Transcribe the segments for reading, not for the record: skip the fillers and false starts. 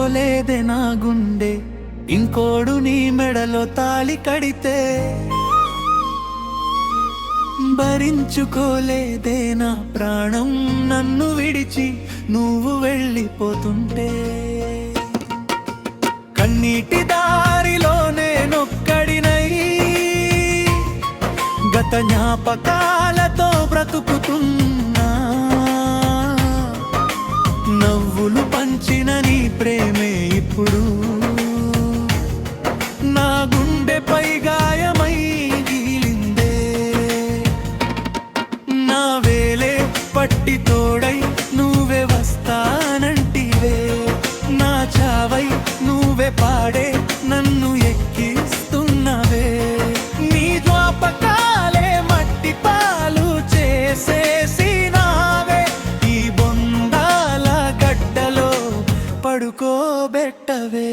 భరించుకోలేదే నా గుండె ఇంకోడు నీ మెడలో తాళి కడితే. భరించుకోలేదే నా ప్రాణం నన్ను విడిచి నువ్వు వెళ్ళిపోతుంటే. కన్నీటి దారిలో నేనొక్కడినై గత జ్ఞాపకాలతో బ్రతుకుతున్నా. నవ్వులు పంచిన నీ ప్రేమే ఇప్పుడు నా గుండెపై గాయమై గీలిందే. నా వేలే పట్టి తోడై నువ్వే వస్తానంటివే. నా చావై నువ్వే పాడే నన్ను ఎక్కిస్తున్నవే. నీ జ్ఞాపకాలే మట్టి పాలు చేసేసినావే. ఈ బొందాల గడ్డలో పడుకోబెట్టవే.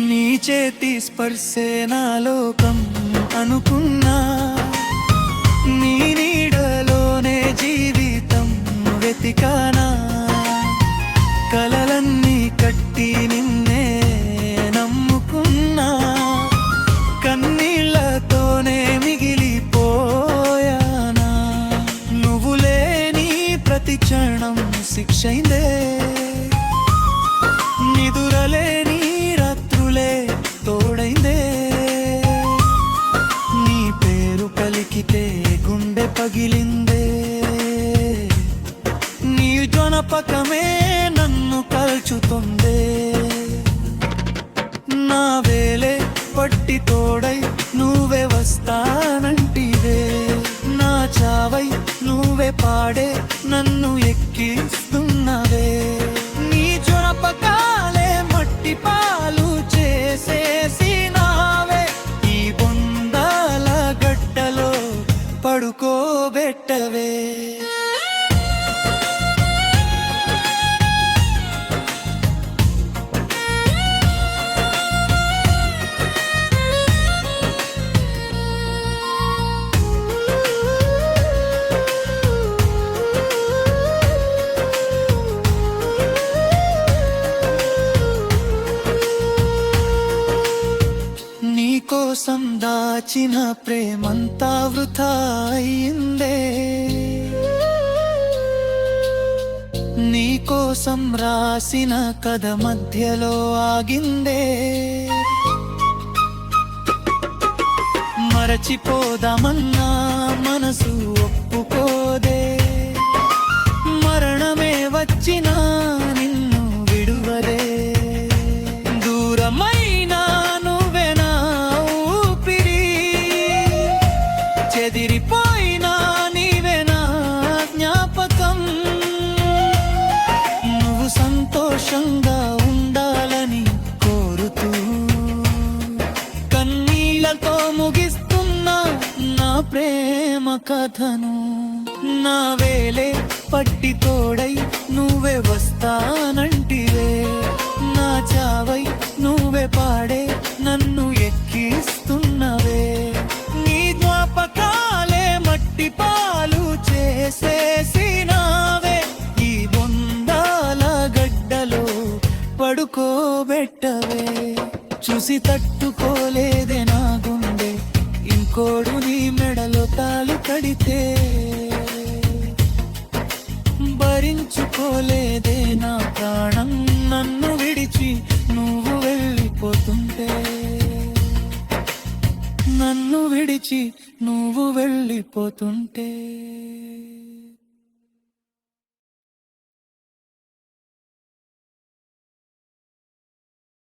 నీ చేతి స్పర్శే నా లోకం అనుకున్నా. నీ నీడలోనే జీవితం వెతికానా. కలలన్నీ కట్టి నిన్నే నమ్ముకున్నా. కన్నీళ్లతోనే మిగిలిపోయానా. నువ్వు లేని ప్రతి క్షణం శిక్షైందే. నిదురలేని రాత్రులే తోడైందే. నీ పేరు పలికితే గుండె పగిలిందే. నీ జ్ఞాపకమే నన్ను కల్చుతుందే. నా వేలే పట్టి తోడై నువ్వే వస్తానంటివే. నా చావై నువ్వే పాడే నన్ను ఎక్కిస్తున్నవే. నీ జ్ఞాపకాలే మట్టి పాలు చేసేసినావే. ఈ బొందాల గడ్డలో పడుకోబెట్టవే. నీకోసం దాచిన ప్రేమంతా వృథా అయిందే. నీకోసం రాసిన కథ మధ్యలో ఆగిందే. మరచిపోదామన్నా మనసు ఒప్పుకోదే. మరణమే వచ్చినా నిన్ను విడువదే. దూరమైనా నువ్వే నా ఊపిరి. చెదిరిపోయినా నీవే నా జ్ఞాపకం. నువ్వు సంతోషంగా ఉండాలని కోరుతూ కన్నీళ్లతో ముగిస్తున్నా నా ప్రేమ కథను. నా వేలే పట్టి తోడై నువ్వే వస్తానంటివే. నా చావై నువ్వే పాడే నన్ను ఎక్కిస్తున్నవే. నీ జ్ఞాపకాలే మట్టి పాలు చేసేసినావే. ఈ బొందాల గడ్డలో పడుకోబెట్టవే. చూసి తట్టుకోలేదే నా గుండె ఇంకోడు నీ మెడలో తాళి కడితే. భరించుకోలేదే నా ప్రాణం నన్ను విడిచి నువ్వు వెళ్ళిపోతుంటే. నన్ను విడిచి నువ్వు వెళ్ళిపోతుంటే.